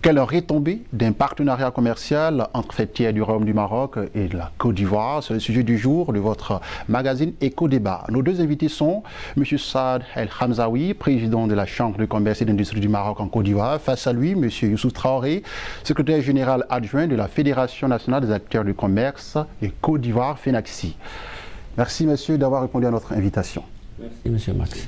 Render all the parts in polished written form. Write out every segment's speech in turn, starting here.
Quelle retombée d'un partenariat commercial entre Fêtières du Royaume du Maroc et de la Côte d'Ivoire? C'est le sujet du jour de votre magazine Éco-Débat. Nos deux invités sont M. Saad El Hamzaoui, président de la Chambre de commerce et d'industrie du Maroc en Côte d'Ivoire. Face à lui, M. Youssouf Traoré, secrétaire général adjoint de la Fédération nationale des acteurs du commerce de Côte d'Ivoire, FENACSI. Merci, monsieur, d'avoir répondu à notre invitation. Merci, monsieur Max.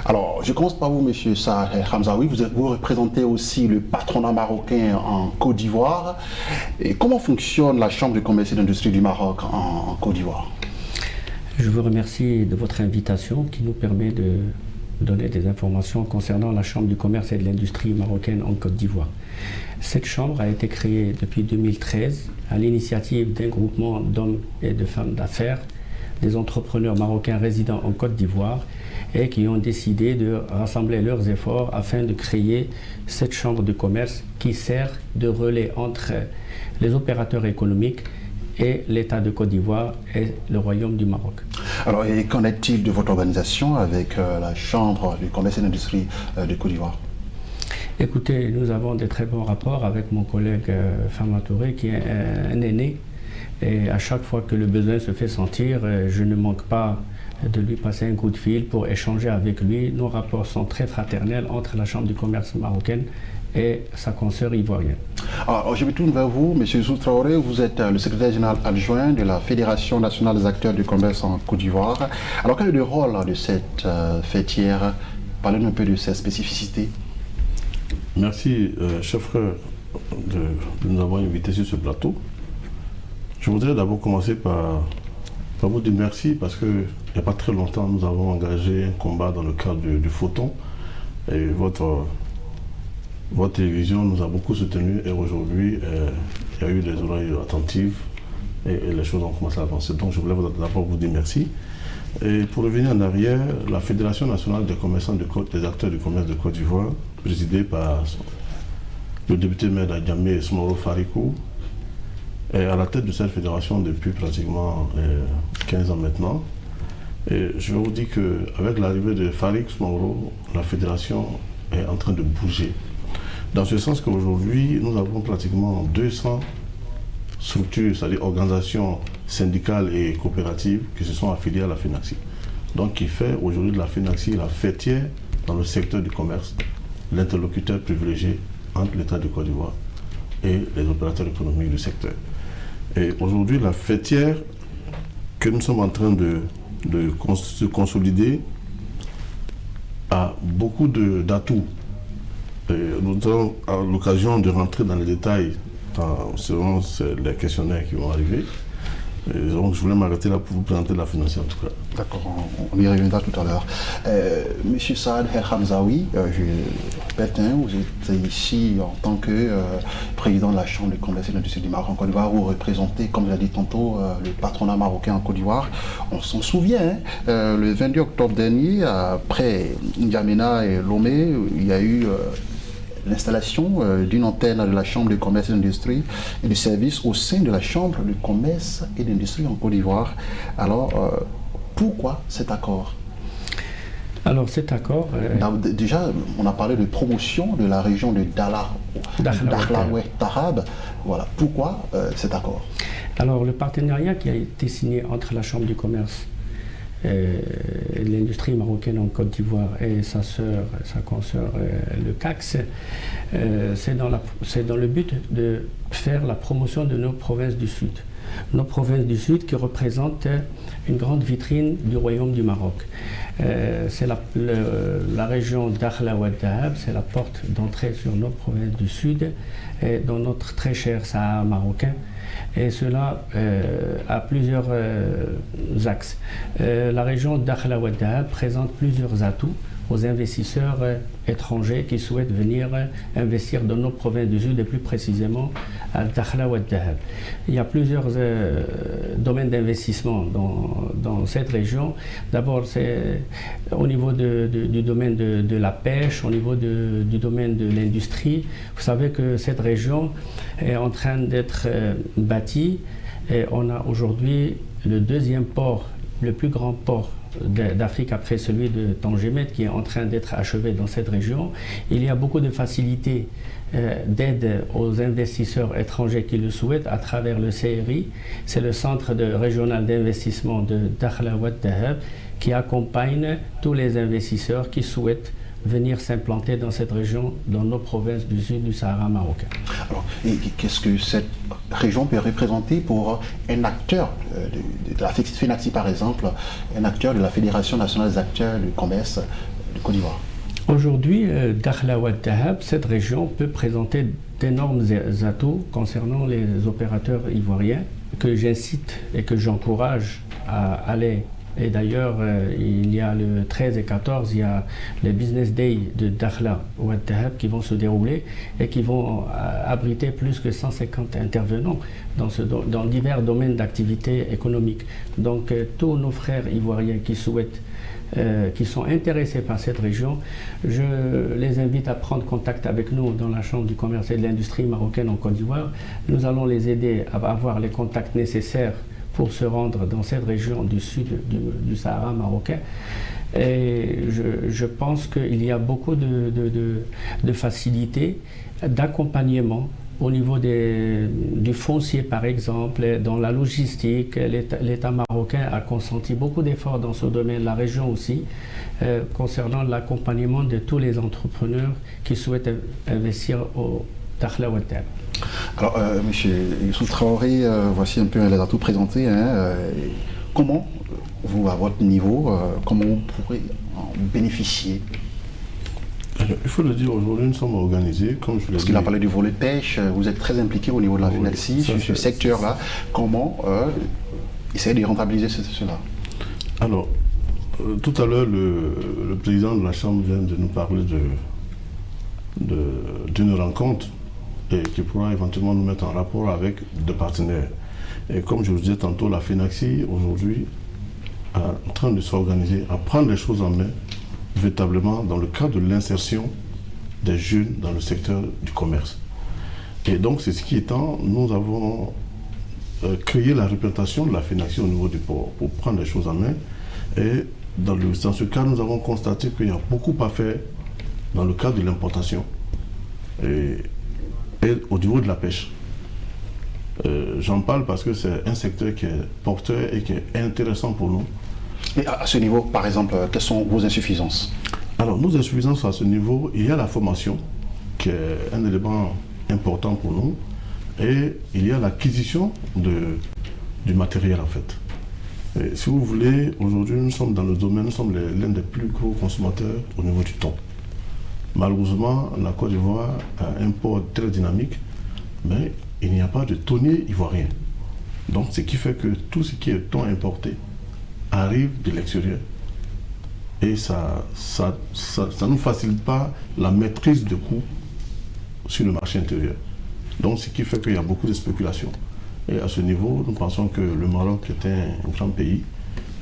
Alors, je commence par vous, monsieur Saad El Hamzaoui. Vous représentez aussi le patronat marocain en Côte d'Ivoire. Et comment fonctionne la Chambre de commerce et d'industrie du Maroc en Côte d'Ivoire? Je vous remercie de votre invitation qui nous permet de donner des informations concernant la Chambre du commerce et de l'industrie marocaine en Côte d'Ivoire. Cette chambre a été créée depuis 2013 à l'initiative d'un groupement d'hommes et de femmes d'affaires, des entrepreneurs marocains résidant en Côte d'Ivoire et qui ont décidé de rassembler leurs efforts afin de créer cette chambre de commerce qui sert de relais entre les opérateurs économiques et l'État de Côte d'Ivoire et le Royaume du Maroc. Alors, et qu'en est-il de votre organisation avec la Chambre du commerce et d'industrie de Côte d'Ivoire? Écoutez, nous avons de très bons rapports avec mon collègue Fama Touré qui est un aîné. Et à chaque fois que le besoin se fait sentir, je ne manque pas de lui passer un coup de fil pour échanger avec lui. Nos rapports sont très fraternels entre la Chambre du commerce marocaine et sa consoeur ivoirienne. Alors, je me tourne vers vous, M. Youssouf Traoré. Vous êtes le secrétaire général adjoint de la Fédération nationale des acteurs du commerce en Côte d'Ivoire. Alors, quel est le rôle de cette fêtière? Parlez-nous un peu de ses spécificités. Merci, cher frère, de nous avoir invités sur ce plateau. Je voudrais d'abord commencer par vous dire merci parce qu'il n'y a pas très longtemps, nous avons engagé un combat dans le cadre du photon et votre télévision nous a beaucoup soutenus et aujourd'hui, il y a eu des oreilles attentives et les choses ont commencé à avancer. Donc je voulais d'abord vous dire merci. Et pour revenir en arrière, la Fédération nationale des commerçants des acteurs du commerce de Côte d'Ivoire, présidée par le député maire d'Adjamé, Smoro Farikou, est à la tête de cette fédération depuis pratiquement 15 ans maintenant. Et je vous dis qu'avec l'arrivée de Farik Smoro, la fédération est en train de bouger. Dans ce sens qu'aujourd'hui, nous avons pratiquement 200 structures, c'est-à-dire organisations syndicales et coopératives qui se sont affiliées à la FENACSI. Donc qui fait aujourd'hui de la FENACSI la fêtière dans le secteur du commerce, l'interlocuteur privilégié entre l'État de Côte d'Ivoire et les opérateurs économiques du secteur. Et aujourd'hui, la fêtière que nous sommes en train de se consolider a beaucoup d'atouts. Nous avons l'occasion de rentrer dans les détails selon les questionnaires qui vont arriver. Et donc, je voulais m'arrêter là pour vous présenter la financière en tout cas. D'accord, on y reviendra tout à l'heure. Monsieur Saad El Hamzaoui, je répète, vous êtes ici en tant que président de la Chambre de commerce et d'industrie du Maroc en Côte d'Ivoire. Vous représentez, comme je l'ai dit tantôt, le patronat marocain en Côte d'Ivoire. On s'en souvient, le 22 octobre dernier, après N'Djamena et Lomé, il y a eu l'installation d'une antenne de la Chambre de commerce et d'industrie et de services au sein de la Chambre de commerce et d'industrie en Côte d'Ivoire. Alors, pourquoi cet accord? Alors cet accord... Déjà, on a parlé de promotion de la région de Dakhla-Oued Tarab. Voilà, pourquoi cet accord? Alors le partenariat qui a été signé entre la Chambre du commerce l'industrie marocaine en Côte d'Ivoire et sa consoeur le CACS, c'est dans le but de faire la promotion de nos provinces du Sud. Nos provinces du Sud qui représentent une grande vitrine du Royaume du Maroc. C'est la région d'Dakhla-Oued Tarab, c'est la porte d'entrée sur nos provinces du Sud et dans notre très cher Sahara marocain. Et cela a plusieurs axes. La région d'Dakhla-Oued Tarab présente plusieurs atouts aux investisseurs étrangers qui souhaitent venir investir dans nos provinces du Sud et plus précisément à Dakhla-Oued Tarab. Il y a plusieurs domaines d'investissement dans cette région. D'abord, c'est au niveau du domaine de la pêche, au niveau du domaine de l'industrie. Vous savez que cette région est en train d'être bâtie et on a aujourd'hui le deuxième port, le plus grand port d'Afrique après celui de Tangemet qui est en train d'être achevé dans cette région. Il y a beaucoup de facilités d'aide aux investisseurs étrangers qui le souhaitent à travers le CRI. C'est le Centre régional d'investissement de Dakhla Ouad Dahab qui accompagne tous les investisseurs qui souhaitent venir s'implanter dans cette région, dans nos provinces du sud du Sahara marocain. Alors, et qu'est-ce que cette région peut représenter pour un acteur de la FENACSI par exemple, un acteur de la Fédération nationale des acteurs du commerce de Côte d'Ivoire? Aujourd'hui, Dakhla Ouad Dahab, cette région peut présenter d'énormes atouts concernant les opérateurs ivoiriens que j'incite et que j'encourage à aller. Et d'ailleurs, il y a le 13 et 14, il y a les Business Day de Dakhla Ouad Dahab qui vont se dérouler et qui vont abriter plus que 150 intervenants dans divers domaines d'activité économique. Donc, tous nos frères ivoiriens qui souhaitent qui sont intéressés par cette région, je les invite à prendre contact avec nous dans la Chambre du commerce et de l'industrie marocaine en Côte d'Ivoire. Nous allons les aider à avoir les contacts nécessaires pour se rendre dans cette région du sud du Sahara marocain. Et je pense qu'il y a beaucoup de facilités, d'accompagnement au niveau du foncier par exemple, dans la logistique. L'État marocain a consenti beaucoup d'efforts dans ce domaine, la région aussi, concernant l'accompagnement de tous les entrepreneurs qui souhaitent investir au Dakhla Ouad Dahab. Alors, M. Youssouf Traoré, voici un peu les atouts présentés. Comment, vous, à votre niveau, comment vous pourrez en bénéficier? Alors, il faut le dire, aujourd'hui, nous sommes organisés, comme je l'ai dit. Parce qu'il a parlé du volet pêche, vous êtes très impliqué au niveau de la FENACSI sur ce secteur-là. Comment essayer de rentabiliser cela? Alors, tout à l'heure, le président de la Chambre vient de nous parler d'une rencontre et qui pourra éventuellement nous mettre en rapport avec deux partenaires. Et comme je vous disais tantôt, la FENACSI, aujourd'hui, est en train de s'organiser, à prendre les choses en main, véritablement dans le cadre de l'insertion des jeunes dans le secteur du commerce. Et donc, c'est ce qui étant, nous avons créé la représentation de la FENACSI au niveau du port pour prendre les choses en main. Et dans ce cas, nous avons constaté qu'il y a beaucoup à faire dans le cadre de l'importation et au niveau de la pêche. J'en parle parce que c'est un secteur qui est porteur et qui est intéressant pour nous. Et à ce niveau, par exemple, quelles sont vos insuffisances? Alors, nos insuffisances à ce niveau, il y a la formation, qui est un élément important pour nous, et il y a l'acquisition du matériel, en fait. Et si vous voulez, aujourd'hui, nous sommes dans le domaine, nous sommes l'un des plus gros consommateurs au niveau du thon. Malheureusement, la Côte d'Ivoire a un port très dynamique, mais il n'y a pas de thonier ivoirien. Donc, ce qui fait que tout ce qui est thon importé arrive de l'extérieur. Et ça ne facilite pas la maîtrise de coûts sur le marché intérieur. Donc, ce qui fait qu'il y a beaucoup de spéculation. Et à ce niveau, nous pensons que le Maroc est un grand pays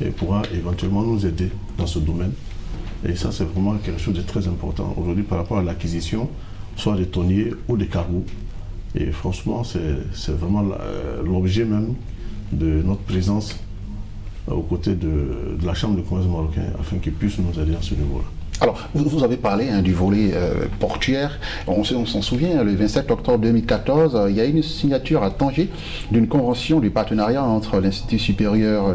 et pourra éventuellement nous aider dans ce domaine. Et ça, c'est vraiment quelque chose de très important aujourd'hui par rapport à l'acquisition, soit des thoniers ou des cargos. Et franchement, c'est vraiment l'objet même de notre présence aux côtés de la Chambre de commerce marocain afin qu'ils puissent nous aider à ce niveau-là. Alors, vous avez parlé du volet portuaire. On s'en souvient, le 27 octobre 2014, il y a eu une signature à Tanger d'une convention du partenariat entre l'Institut supérieur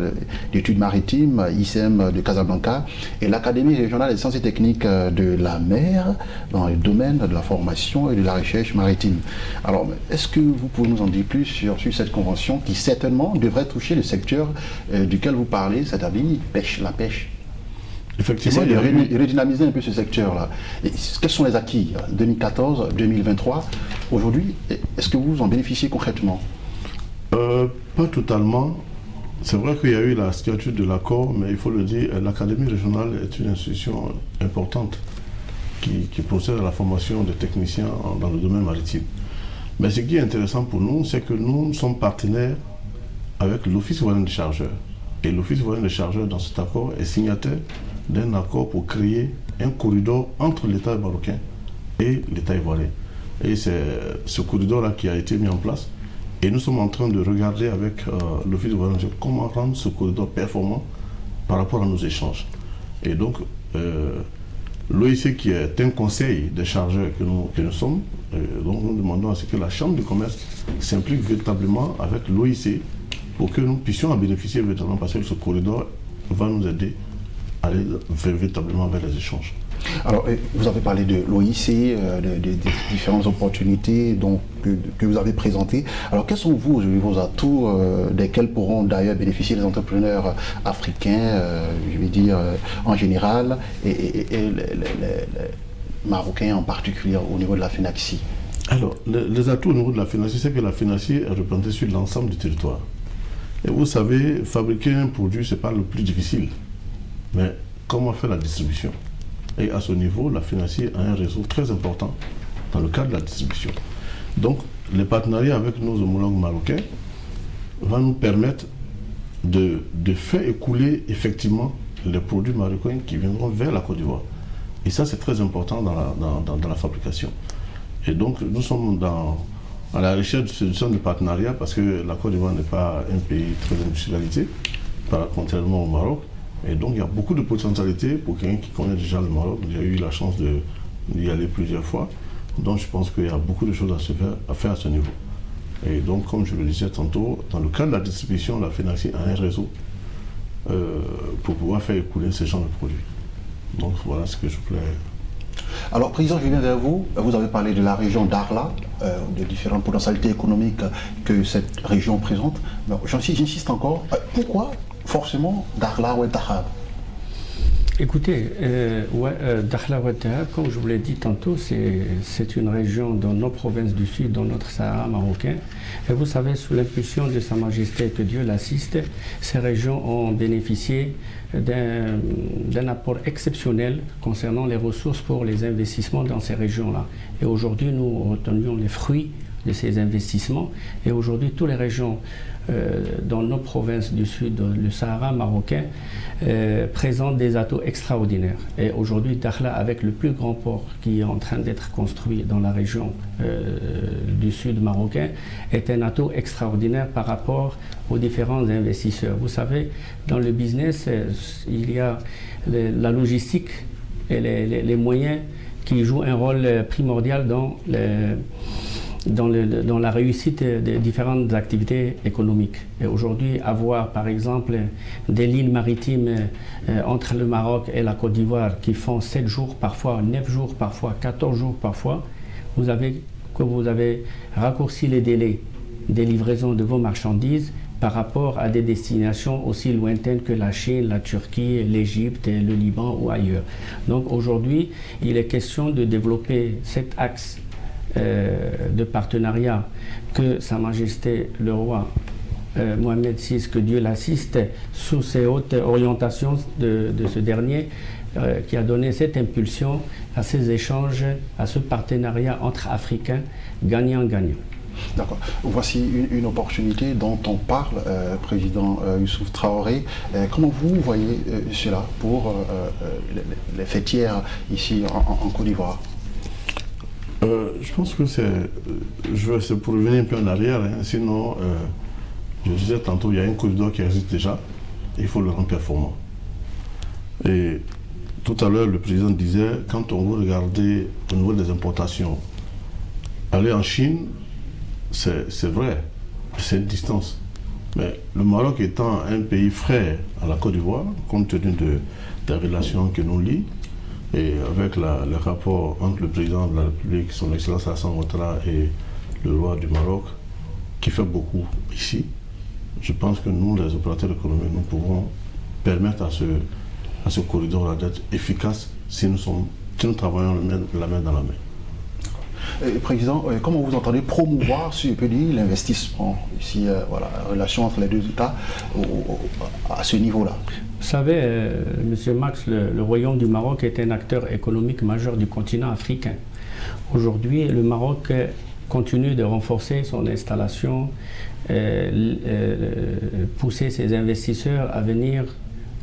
d'études maritimes, ICM de Casablanca, et l'Académie régionale des sciences et techniques de la mer dans le domaine de la formation et de la recherche maritime. Alors, est-ce que vous pouvez nous en dire plus sur cette convention qui certainement devrait toucher le secteur duquel vous parlez, c'est-à-dire la pêche? Effectivement, il de redynamiser un peu ce secteur-là. Quels sont les acquis 2014, 2023? Aujourd'hui, est-ce que vous en bénéficiez concrètement? Pas totalement. C'est vrai qu'il y a eu la signature de l'accord, mais il faut le dire, l'Académie régionale est une institution importante qui procède à la formation des techniciens dans le domaine maritime. Mais ce qui est intéressant pour nous, c'est que nous sommes partenaires avec l'Office ivoirien des chargeurs. Et l'Office ivoirien des chargeurs, dans cet accord, est signataire d'un accord pour créer un corridor entre l'État marocain et l'État ivoirien. Et c'est ce corridor-là qui a été mis en place. Et nous sommes en train de regarder avec l'Office ivoirien comment rendre ce corridor performant par rapport à nos échanges. Et donc, l'OIC, qui est un conseil des chargeurs que nous sommes, donc nous demandons à ce que la Chambre de commerce s'implique véritablement avec l'OIC pour que nous puissions en bénéficier véritablement, parce que ce corridor va nous aider à aller véritablement vers les échanges. Alors, vous avez parlé de l'OIC, des différentes opportunités que vous avez présentées. Alors, quels sont vos atouts desquels pourront d'ailleurs bénéficier les entrepreneurs africains, je vais dire en général, et les Marocains en particulier au niveau de la FENACSI? Alors, les atouts au niveau de la FENACSI, c'est que la FENACSI est représentée sur l'ensemble du territoire. Et vous savez, fabriquer un produit, ce n'est pas le plus difficile. Mais comment faire la distribution? Et à ce niveau, la FENACSI a un réseau très important dans le cadre de la distribution. Donc, les partenariats avec nos homologues marocains vont nous permettre de faire écouler effectivement les produits marocains qui viendront vers la Côte d'Ivoire. Et ça, c'est très important dans la fabrication. Et donc, nous sommes à la recherche de solutions de partenariat parce que la Côte d'Ivoire n'est pas un pays très industrialisé, contrairement au Maroc. Et donc, il y a beaucoup de potentialités pour quelqu'un qui connaît déjà le Maroc. J'ai eu la chance d'y aller plusieurs fois. Donc, je pense qu'il y a beaucoup de choses à faire à ce niveau. Et donc, comme je le disais tantôt, dans le cadre de la distribution, la FENACSI a un réseau pour pouvoir faire écouler ce genre de produits. Donc, voilà ce que je voulais. Alors, Président, je viens vers vous. Vous avez parlé de la région d'Arla, de différentes potentialités économiques que cette région présente. Mais j'insiste encore. Pourquoi forcément Dakhla ou Dahab? Écoutez, Dakhla ou Dahab, comme je vous l'ai dit tantôt, c'est une région dans nos provinces du Sud, dans notre Sahara marocain. Et vous savez, sous l'impulsion de Sa Majesté, que Dieu l'assiste, ces régions ont bénéficié d'un apport exceptionnel concernant les ressources pour les investissements dans ces régions-là. Et aujourd'hui, nous retenions les fruits de ces investissements. Et aujourd'hui, toutes les régions dans nos provinces du Sud, le Sahara marocain, présentent des atouts extraordinaires. Et aujourd'hui, Dakhla, avec le plus grand port qui est en train d'être construit dans la région du Sud marocain, est un atout extraordinaire par rapport aux différents investisseurs. Vous savez, dans le business, il y a la logistique et les moyens qui jouent un rôle primordial dans la réussite des différentes activités économiques. Et aujourd'hui, avoir par exemple des lignes maritimes entre le Maroc et la Côte d'Ivoire qui font 7 jours parfois, 9 jours parfois, 14 jours parfois, vous avez raccourci les délais des livraisons de vos marchandises par rapport à des destinations aussi lointaines que la Chine, la Turquie, l'Égypte, le Liban ou ailleurs. Donc aujourd'hui, il est question de développer cet axe de partenariat que Sa Majesté le roi Mohamed VI, que Dieu l'assiste, sous ses hautes orientations de ce dernier, qui a donné cette impulsion à ces échanges, à ce partenariat entre Africains gagnant-gagnant. D'accord. Voici une opportunité dont on parle, Président Youssouf Traoré. Comment vous voyez cela pour les fêtières ici en Côte d'Ivoire? Je pense que c'est pour revenir un peu en arrière, hein. Sinon, je disais tantôt, il y a un corridor qui existe déjà, il faut le rendre performant. Et tout à l'heure, le président disait, quand on veut regarder au niveau des importations, aller en Chine, c'est vrai, c'est une distance. Mais le Maroc étant un pays frère à la Côte d'Ivoire, compte tenu des relations que nous lient, et avec le rapport entre le président de la République, son Excellence Hassan Ouattara, et le roi du Maroc, qui fait beaucoup ici, je pense que nous, les opérateurs économiques, nous pouvons permettre à ce corridor d'être efficace si nous travaillons la main dans la main. Président, comment vous entendez promouvoir, si je peux dire, l'investissement ici, la relation entre les deux États à ce niveau-là? Vous savez, Monsieur Max, le Royaume du Maroc est un acteur économique majeur du continent africain. Aujourd'hui, le Maroc continue de renforcer son installation, pousser ses investisseurs à venir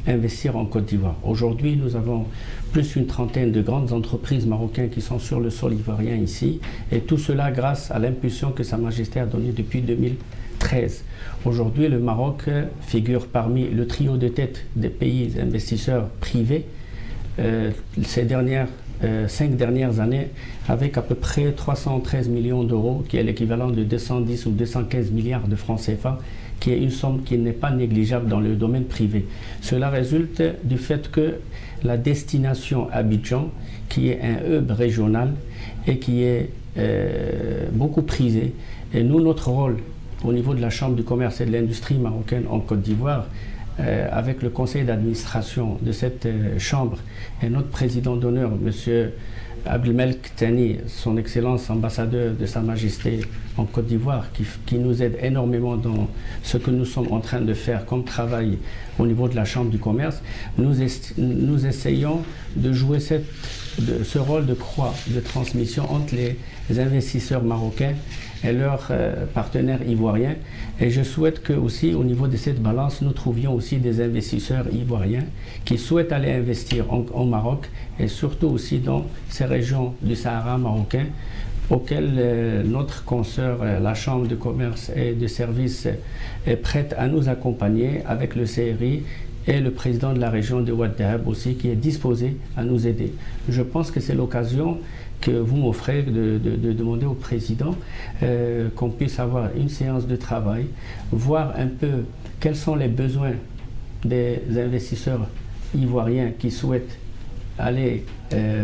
investir en Côte d'Ivoire. Aujourd'hui, nous avons plus d'une trentaine de grandes entreprises marocaines qui sont sur le sol ivoirien ici, et tout cela grâce à l'impulsion que Sa Majesté a donnée depuis 2013. 2013. Aujourd'hui, le Maroc figure parmi le trio de tête des pays investisseurs privés ces 5 dernières années, avec à peu près 313 millions d'euros, qui est l'équivalent de 210 ou 215 milliards de francs CFA, qui est une somme qui n'est pas négligeable dans le domaine privé. Cela résulte du fait que la destination Abidjan, qui est un hub régional et qui est beaucoup prisé, et nous, notre rôle au niveau de la Chambre du commerce et de l'industrie marocaine en Côte d'Ivoire, avec le conseil d'administration de cette chambre et notre président d'honneur, M. Abdelmelek Tani, son excellence ambassadeur de Sa Majesté en Côte d'Ivoire, qui nous aide énormément dans ce que nous sommes en train de faire comme travail au niveau de la Chambre du commerce, nous essayons de jouer ce rôle de croix de transmission entre les investisseurs marocains et leurs partenaires ivoiriens. Et je souhaite que aussi au niveau de cette balance, nous trouvions aussi des investisseurs ivoiriens qui souhaitent aller investir au Maroc et surtout aussi dans ces régions du Sahara marocain auxquelles notre consoeur, la Chambre de commerce et de services, est prête à nous accompagner avec le CRI et le président de la région de Ouad Dahab aussi, qui est disposé à nous aider. Je pense que c'est l'occasion que vous m'offrez de demander au président qu'on puisse avoir une séance de travail, voir un peu quels sont les besoins des investisseurs ivoiriens qui souhaitent aller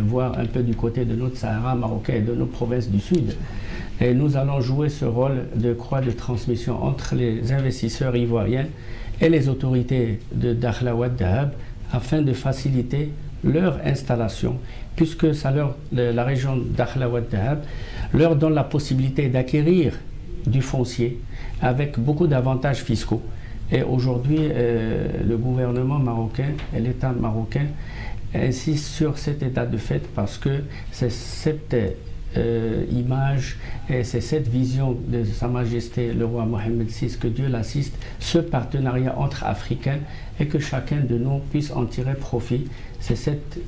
voir un peu du côté de notre Sahara marocain et de nos provinces du Sud. Et nous allons jouer ce rôle de croix de transmission entre les investisseurs ivoiriens et les autorités de Dakhla Ouad Dahab afin de faciliter leur installation, puisque la région Dakhla Ouad Dahab leur donne la possibilité d'acquérir du foncier avec beaucoup d'avantages fiscaux. Et aujourd'hui, le gouvernement marocain et l'État marocain insistent sur cet état de fait parce que c'est cette image et c'est cette vision de Sa Majesté le roi Mohamed VI, que Dieu l'assiste, ce partenariat entre Africains et que chacun de nous puisse en tirer profit. C'est cet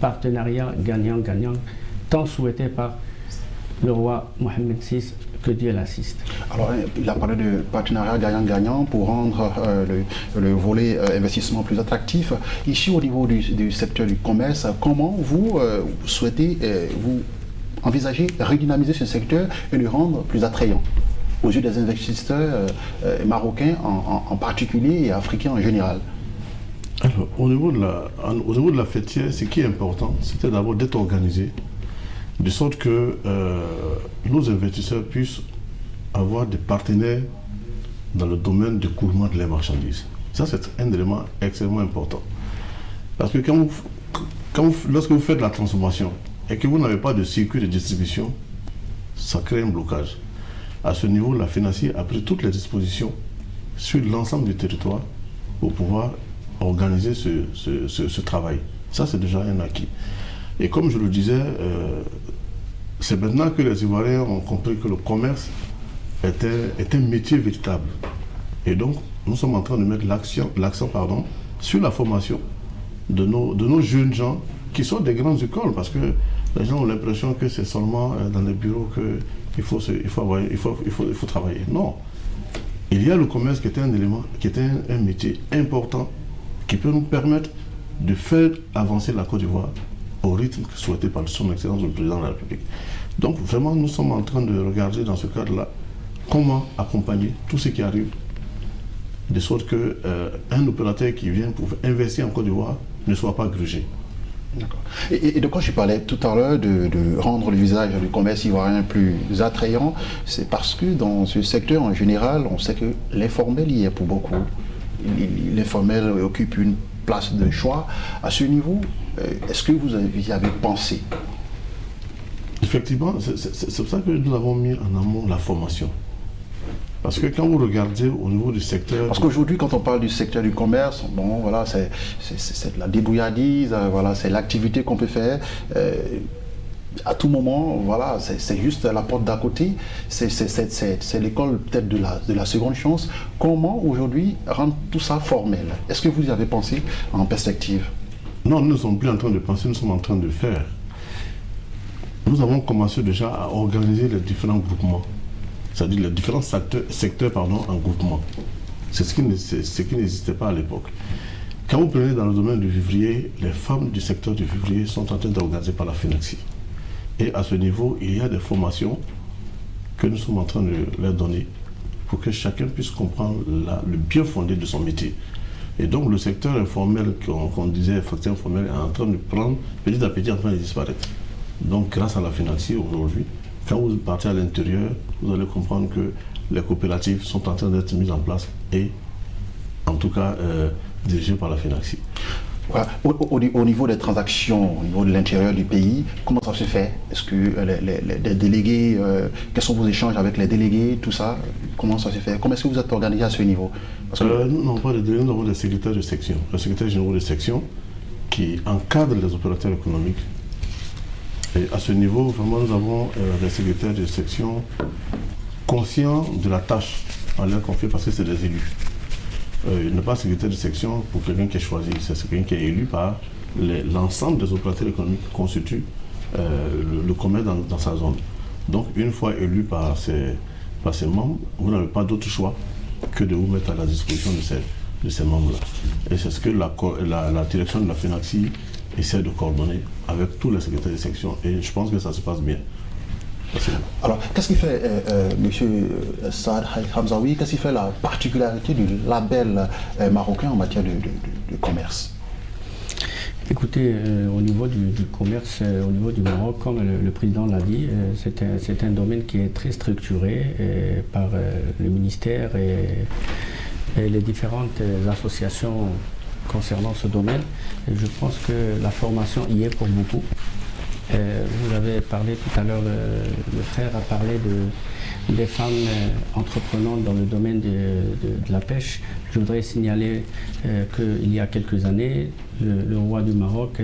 partenariat gagnant-gagnant tant souhaité par le roi Mohamed VI, que Dieu l'assiste. Alors, il a parlé de partenariat gagnant-gagnant pour rendre le volet investissement plus attractif. Ici, au niveau du secteur du commerce, comment vous souhaitez, vous envisager redynamiser ce secteur et le rendre plus attrayant aux yeux des investisseurs marocains en particulier et africains en général? Alors, au niveau de la fêtière, ce qui est important, c'était d'abord d'être organisé, de sorte que nos investisseurs puissent avoir des partenaires dans le domaine du coulement de leurs marchandises. Ça, c'est un élément extrêmement important. Parce que lorsque vous faites la transformation et que vous n'avez pas de circuit de distribution, ça crée un blocage. À ce niveau, la FENACI a pris toutes les dispositions sur l'ensemble du territoire pour pouvoir organiser ce travail. Ça, c'est déjà un acquis. Et comme je le disais, c'est maintenant que les Ivoiriens ont compris que le commerce est un métier véritable. Et donc, nous sommes en train de mettre l'accent sur la formation de nos jeunes gens qui sont des grandes écoles, parce que les gens ont l'impression que c'est seulement dans les bureaux qu'il faut travailler. Non. Il y a le commerce qui est un élément, qui est un métier important qui peut nous permettre de faire avancer la Côte d'Ivoire au rythme souhaité par son Excellence le Président de la République. Donc vraiment, nous sommes en train de regarder dans ce cadre-là comment accompagner tout ce qui arrive, de sorte qu'un opérateur qui vient pour investir en Côte d'Ivoire ne soit pas grugé. D'accord. Et de quoi je parlais tout à l'heure de rendre le visage du commerce ivoirien plus attrayant, c'est parce que dans ce secteur en général, on sait que l'informel y est pour beaucoup. L'informel occupe une place de choix. À ce niveau, est-ce que vous y avez pensé? Effectivement, c'est pour ça que nous avons mis en amont la formation. Parce que quand vous regardez au niveau du secteur... Parce qu'aujourd'hui, quand on parle du secteur du commerce, bon, voilà, c'est de la débrouilladise, voilà, c'est l'activité qu'on peut faire. À tout moment, voilà, c'est juste la porte d'à côté, c'est l'école peut-être de la seconde chance. Comment aujourd'hui rendre tout ça formel? Est-ce que vous y avez pensé en perspective? Non, nous ne sommes plus en train de penser, nous sommes en train de faire. Nous avons commencé déjà à organiser les différents groupements. c'est-à-dire les différents secteurs en groupement. C'est ce qui n'existait pas à l'époque. Quand vous prenez dans le domaine du vivrier, les femmes du secteur du vivrier sont en train d'organiser par la FENACSI. Et à ce niveau, il y a des formations que nous sommes en train de leur donner pour que chacun puisse comprendre le bien fondé de son métier. Et donc le secteur informel, qu'on disait secteur informel, est en train de prendre petit à petit, en train de disparaître. Donc grâce à la FENACSI aujourd'hui, quand vous partez à l'intérieur, vous allez comprendre que les coopératives sont en train d'être mises en place et en tout cas dirigées par la FENACSI. Voilà. Au niveau des transactions, au niveau de l'intérieur du pays, comment ça se fait? Est-ce que les délégués, quels sont vos échanges avec les délégués, tout ça? Comment ça se fait? Comment est-ce que vous êtes organisé à ce niveau? Nous n'avons pas de délégués, nous avons des secrétaires de section. Les secrétaires généraux de section qui encadrent les opérateurs économiques. Et à ce niveau, vraiment, nous avons des secrétaires de section conscients de la tâche à leur confier parce que c'est des élus. Il n'est pas secrétaire de section pour quelqu'un qui est choisi, c'est quelqu'un qui est élu par l'ensemble des opérateurs économiques qui constituent le commerce dans sa zone. Donc une fois élu par ses membres, vous n'avez pas d'autre choix que de vous mettre à la disposition de ces membres-là. Et c'est ce que la direction de la FENACSI essaie de coordonner avec tous les secrétaires de section et je pense que ça se passe bien. Alors, qu'est-ce qui fait, M. Saad Hamzaoui, qu'est-ce qui fait la particularité du label marocain en matière de commerce? Écoutez, au niveau du commerce, au niveau du Maroc, comme le président l'a dit, c'est un domaine qui est très structuré par le ministère et les différentes associations concernant ce domaine. Et je pense que la formation y est pour beaucoup. Vous avez parlé tout à l'heure, le frère a parlé des femmes entreprenantes dans le domaine de la pêche. Je voudrais signaler qu'il y a quelques années, le roi du Maroc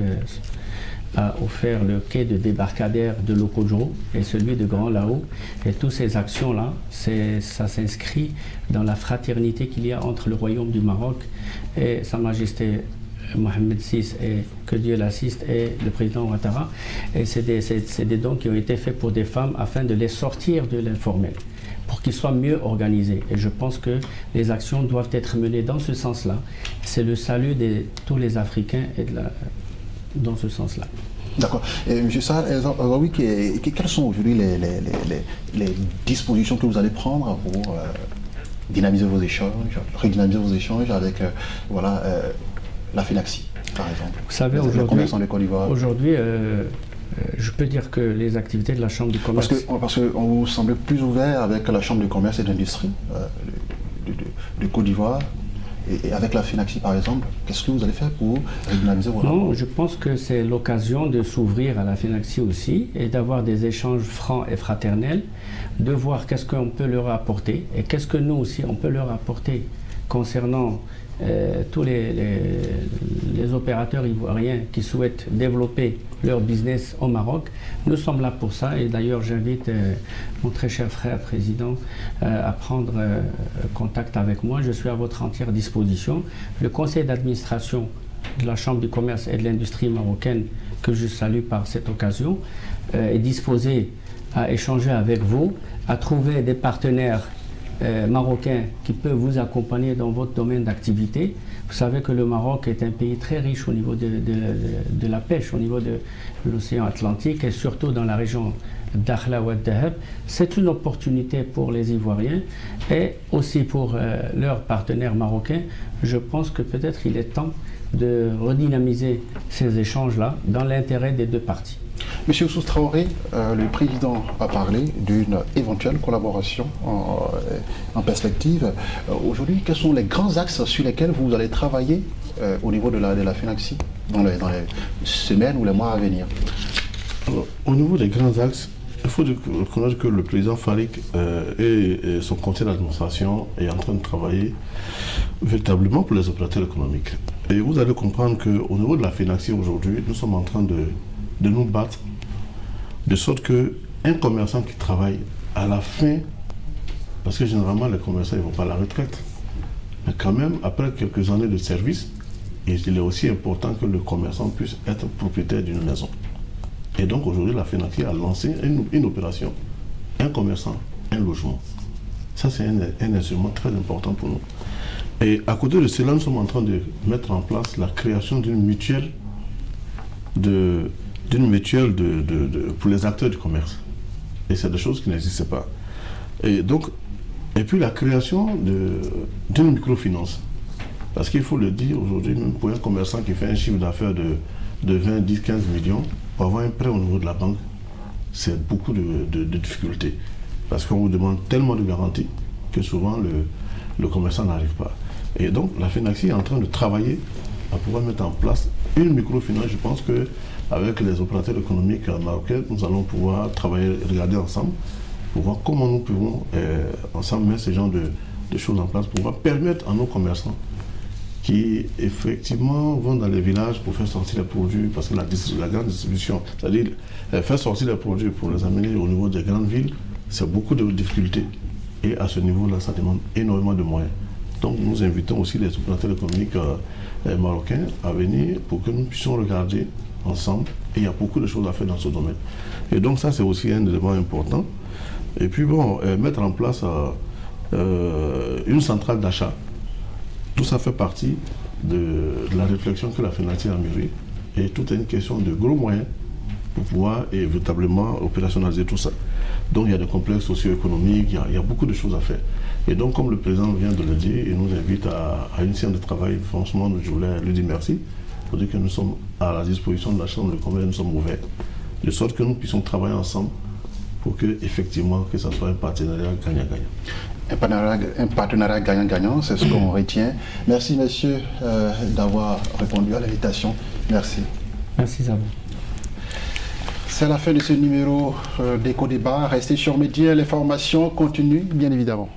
a offert le quai de débarcadère de Lokodjo et celui de Grand Lao. Et toutes ces actions-là, ça s'inscrit dans la fraternité qu'il y a entre le royaume du Maroc et Sa Majesté Mohamed VI, et que Dieu l'assiste, et le président Ouattara. Et c'est des dons qui ont été faits pour des femmes afin de les sortir de l'informel, pour qu'ils soient mieux organisés. Et je pense que les actions doivent être menées dans ce sens-là. C'est le salut de tous les Africains et dans ce sens-là. D'accord. M. Saad, quelles sont aujourd'hui les dispositions que vous allez prendre pour dynamiser vos échanges, redynamiser vos échanges avec la FENACSI, par exemple? Vous savez, aujourd'hui, je peux dire que les activités de la Chambre du commerce... Parce qu'on vous semble plus ouvert avec la Chambre du commerce et d'industrie de Côte d'Ivoire. Et avec la FENACSI, par exemple, qu'est-ce que vous allez faire pour redynamiser vos rapports? Non, je pense que c'est l'occasion de s'ouvrir à la FENACSI aussi et d'avoir des échanges francs et fraternels, de voir qu'est-ce qu'on peut leur apporter et qu'est-ce que nous aussi on peut leur apporter concernant tous les opérateurs ivoiriens qui souhaitent développer leur business au Maroc. Nous sommes là pour ça et d'ailleurs j'invite mon très cher frère président à prendre contact avec moi. Je suis à votre entière disposition. Le conseil d'administration de la Chambre du commerce et de l'industrie marocaine, que je salue par cette occasion, est disposé à échanger avec vous, à trouver des partenaires marocains qui peuvent vous accompagner dans votre domaine d'activité. Vous savez que le Maroc est un pays très riche au niveau de la pêche, au niveau de l'océan Atlantique et surtout dans la région d'Akhla ou Dahab. C'est une opportunité pour les Ivoiriens et aussi pour leurs partenaires marocains. Je pense que peut-être il est temps de redynamiser ces échanges-là dans l'intérêt des deux parties. Monsieur Oussous Traoré, le président a parlé d'une éventuelle collaboration en perspective. Aujourd'hui, quels sont les grands axes sur lesquels vous allez travailler au niveau de la FENACSI dans les semaines ou les mois à venir? Alors, au niveau des grands axes, il faut reconnaître que le président Farik et son conseil d'administration est en train de travailler véritablement pour les opérateurs économiques. Et vous allez comprendre qu'au niveau de la FENACSI aujourd'hui, nous sommes en train de nous battre, de sorte qu'un commerçant qui travaille à la fin, parce que généralement les commerçants ne vont pas à la retraite, mais quand même, après quelques années de service, il est aussi important que le commerçant puisse être propriétaire d'une maison. Et donc aujourd'hui, la FENACSI a lancé une opération, un commerçant, un logement. Ça, c'est un instrument très important pour nous. Et à côté de cela, nous sommes en train de mettre en place la création d'une mutuelle pour les acteurs du commerce. Et c'est des choses qui n'existaient pas. Et puis la création d'une microfinance. Parce qu'il faut le dire aujourd'hui, même pour un commerçant qui fait un chiffre d'affaires de 20, 10, 15 millions, pour avoir un prêt au niveau de la banque, c'est beaucoup de difficultés. Parce qu'on vous demande tellement de garanties que souvent le commerçant n'arrive pas. Et donc la FENACSI est en train de travailler à pouvoir mettre en place une microfinance. Je pense qu'avec les opérateurs économiques marocains, nous allons pouvoir travailler, regarder ensemble, pour voir comment nous pouvons ensemble mettre ce genre de choses en place, pour pouvoir permettre à nos commerçants qui effectivement vont dans les villages pour faire sortir les produits, parce que la grande distribution, c'est-à-dire faire sortir les produits pour les amener au niveau des grandes villes, c'est beaucoup de difficultés. Et à ce niveau-là, ça demande énormément de moyens. Donc nous invitons aussi les opérateurs économiques marocains à venir pour que nous puissions regarder ensemble. Et il y a beaucoup de choses à faire dans ce domaine. Et donc ça, c'est aussi un élément important. Et puis bon, mettre en place une centrale d'achat. Tout ça fait partie de la réflexion que la FENACSI a mûrie. Et tout est une question de gros moyens pour pouvoir véritablement opérationnaliser tout ça. Donc il y a des complexes socio-économiques, il y a beaucoup de choses à faire. Et donc comme le président vient de le dire, il nous invite à une séance de travail. Franchement, je voulais lui dire merci, pour dire que nous sommes à la disposition de la Chambre de commerce, nous sommes ouverts, de sorte que nous puissions travailler ensemble pour que effectivement que ça soit un partenariat gagnant-gagnant. Un partenariat gagnant-gagnant, c'est ce qu'on retient. Merci messieurs d'avoir répondu à l'invitation. Merci. Merci à vous. C'est la fin de ce numéro d'Éco-Débat. Restez sur Média, l'information continue bien évidemment.